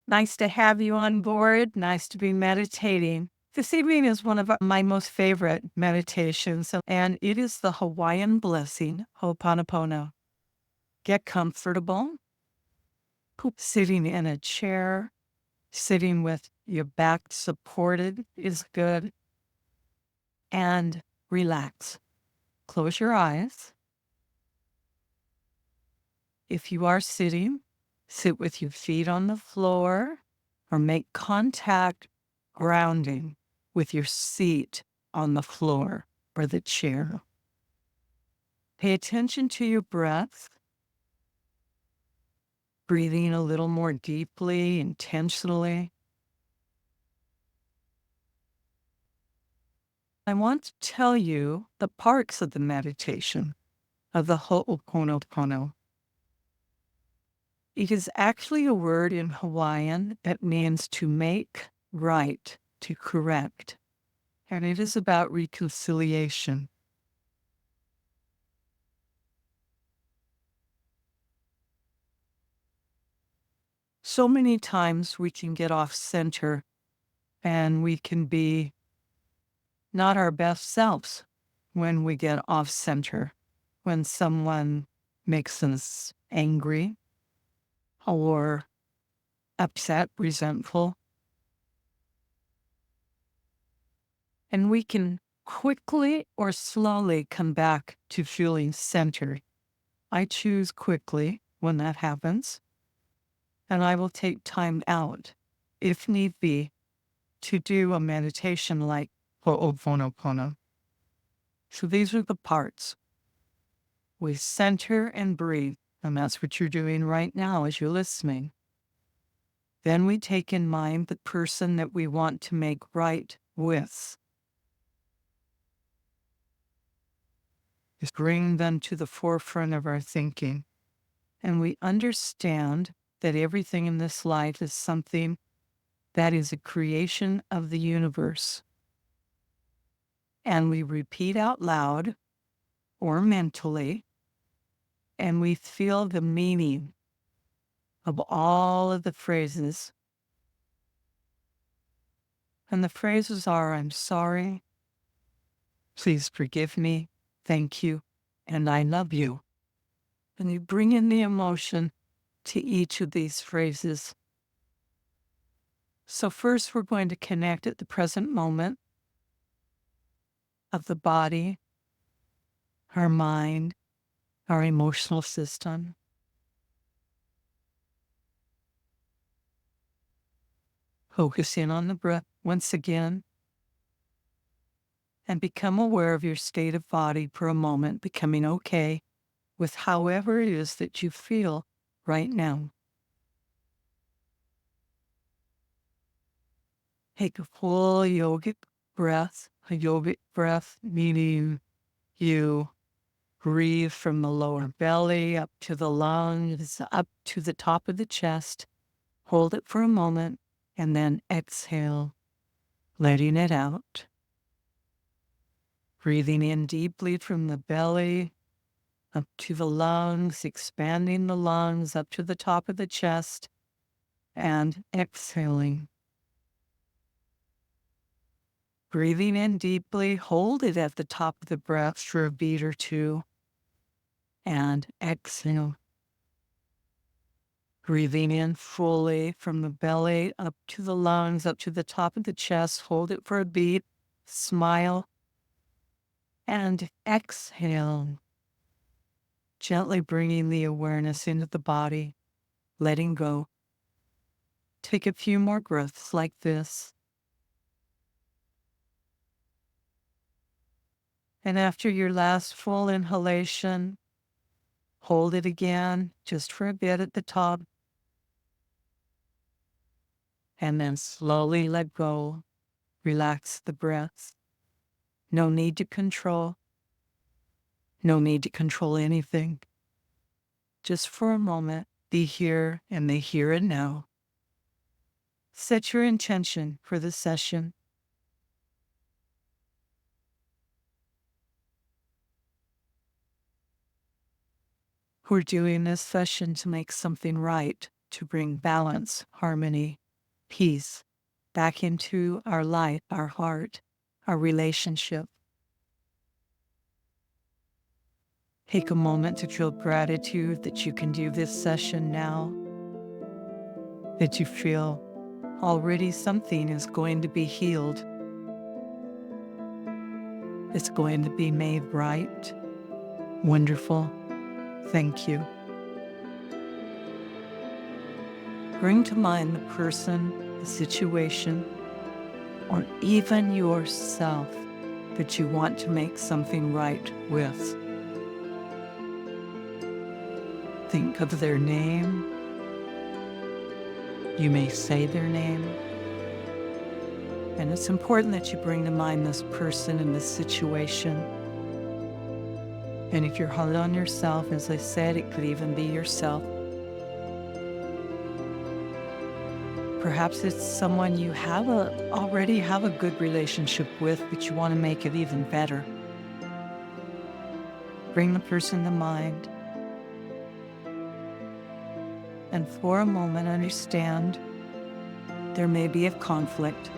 Nice to have you on board. Nice to be meditating. This evening is one of my most favorite meditations, and it is the Hawaiian Blessing, Ho'oponopono. Get comfortable, sitting in a chair, sitting with your back supported is good, and relax. Close your eyes. If you are sitting, sit with your feet on the floor or make contact, grounding with your seat on the floor or the chair. Pay attention to your breath, breathing a little more deeply, intentionally. I want to tell you the parts of the meditation of the Ho'oponopono. It is actually a word in Hawaiian that means to make right, to correct, and it is about reconciliation. So many times we can get off center and we can be not our best selves when we get off center, when someone makes us angry or upset, resentful. And we can quickly or slowly come back to feeling centered. I choose quickly when that happens, and I will take time out, if need be, to do a meditation like Ho'oponopono. So these are the parts. We center and breathe, and that's what you're doing right now as you're listening. Then we take in mind the person that we want to make right with. Just bring them to the forefront of our thinking. And we understand that everything in this life is something that is a creation of the universe. And we repeat out loud or mentally, and we feel the meaning of all of the phrases. And the phrases are, I'm sorry, please forgive me, thank you, and I love you. And you bring in the emotion to each of these phrases. So first we're going to connect at the present moment of the body, our mind, our emotional system. Focus in on the breath once again and become aware of your state of body for a moment, becoming okay with however it is that you feel right now. Take a full yogic breath, a yogic breath meaning you breathe from the lower belly up to the lungs, up to the top of the chest. Hold it for a moment and then exhale, letting it out. Breathing in deeply from the belly up to the lungs, expanding the lungs up to the top of the chest, and exhaling. Breathing in deeply, hold it at the top of the breath for a beat or two, and exhale. Breathing in fully from the belly up to the lungs, up to the top of the chest, hold it for a beat, smile, and exhale. Gently bringing the awareness into the body, letting go. Take a few more breaths like this. And after your last full inhalation, hold it again just for a bit at the top. And then slowly let go. Relax the breath. No need to control. No need to control anything. Just for a moment, be here in the here and now. Set your intention for the session. We're doing this session to make something right to bring balance, harmony, peace back into our life, our heart, our relationship. Take a moment to feel gratitude that you can do this session now, that you feel already something is going to be healed. It's going to be made right. Wonderful. Thank you. Bring to mind the person, the situation, or even yourself that you want to make something right with. Think of their name. You may say their name. And it's important that you bring to mind this person and this situation. And if you're hard on yourself, as I said, it could even be yourself. Perhaps it's someone you already have a good relationship with, but you want to make it even better. Bring the person to mind. And for a moment, understand there may be a conflict.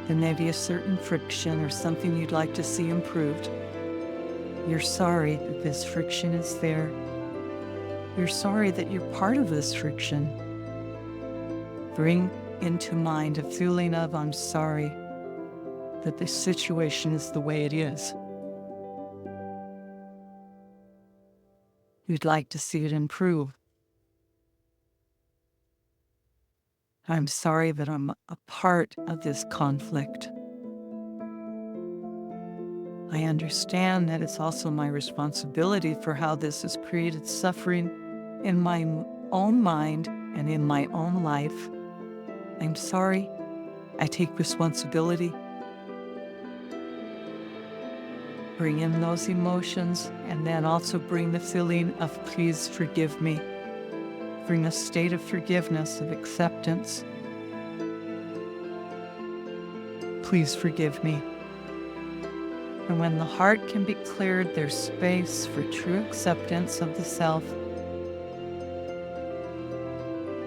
There may be a certain friction or something you'd like to see improved. You're sorry that this friction is there. You're sorry that you're part of this friction. Bring into mind a feeling of, I'm sorry that this situation is the way it is. You'd like to see it improve. I'm sorry that I'm a part of this conflict. I understand that it's also my responsibility for how this has created suffering in my own mind and in my own life. I'm sorry. I take responsibility. Bring in those emotions, and then also bring the feeling of please forgive me. Bring a state of forgiveness, of acceptance. Please forgive me. And when the heart can be cleared, there's space for true acceptance of the self.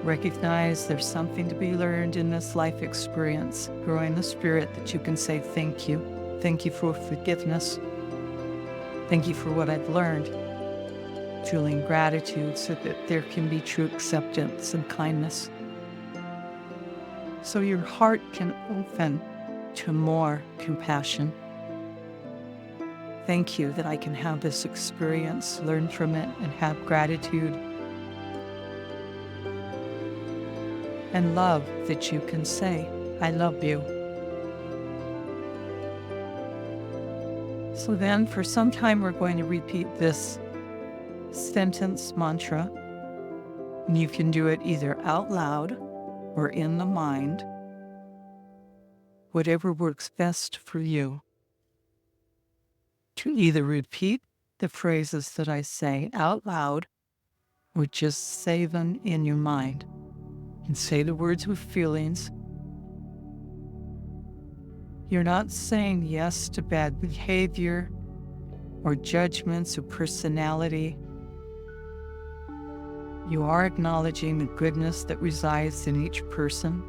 Recognize there's something to be learned in this life experience, growing the spirit that you can say thank you. Thank you for forgiveness. Thank you for what I've learned. Feeling gratitude so that there can be true acceptance and kindness. So your heart can open to more compassion. Thank you that I can have this experience, learn from it, and have gratitude. And love that you can say, I love you. So then for some time we're going to repeat this sentence mantra. And you can do it either out loud or in the mind, whatever works best for you. To either repeat the phrases that I say out loud or just say them in your mind. And say the words with feelings. You're not saying yes to bad behavior or judgments or personality. You are acknowledging the goodness that resides in each person,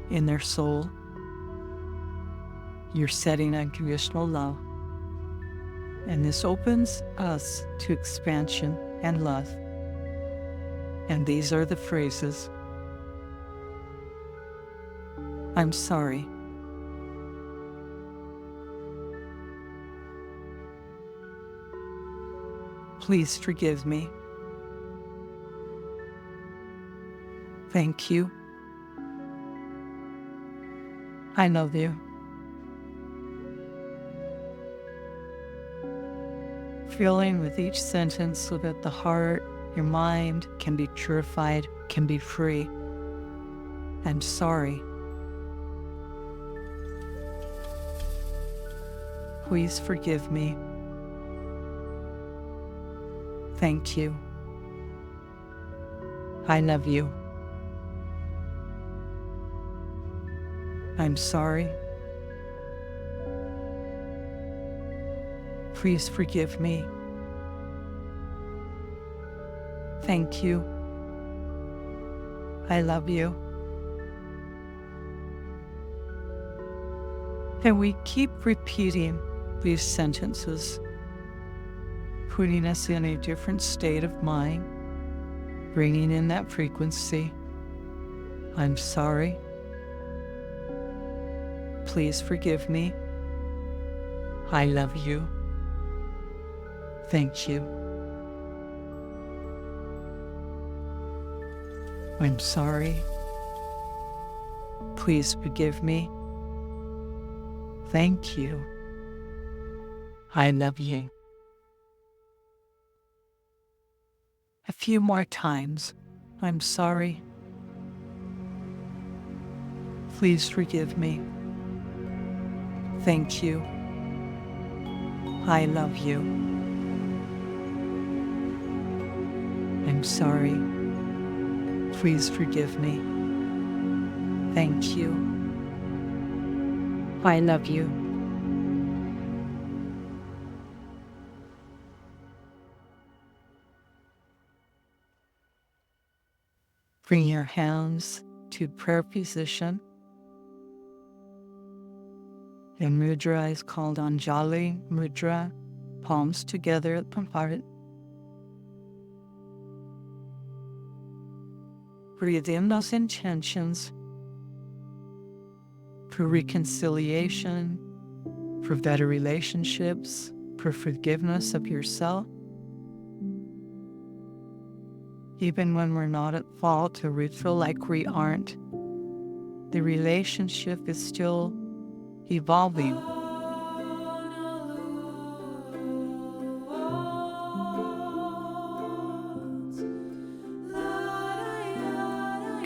in their soul. You're setting unconditional love. And this opens us to expansion and love. And these are the phrases. I'm sorry. Please forgive me. Thank you. I love you. Filling with each sentence so that the heart, your mind can be purified, can be free. I'm sorry. Please forgive me. Thank you. I love you. I'm sorry. Please forgive me. Thank you. I love you. And we keep repeating these sentences, putting us in a different state of mind, bringing in that frequency. I'm sorry. Please forgive me. I love you. Thank you. I'm sorry. Please forgive me. Thank you. I love you. A few more times. I'm sorry. Please forgive me. Thank you. I love you. I'm sorry. Please forgive me. Thank you. I love you. Bring your hands to prayer position. The mudra is called Anjali Mudra, palms together at the heart. Breathe in those intentions for reconciliation, for better relationships, for forgiveness of yourself. Even when we're not at fault or we feel like we aren't, the relationship is still evolving.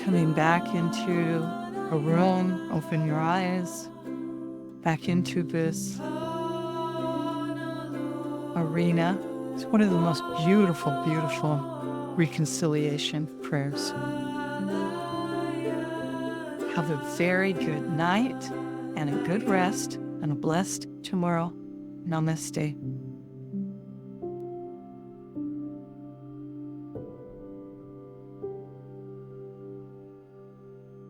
Coming back into a room, open your eyes, back into this arena. It's one of the most beautiful, beautiful reconciliation prayers. Have a very good night and a good rest and a blessed tomorrow. Namaste.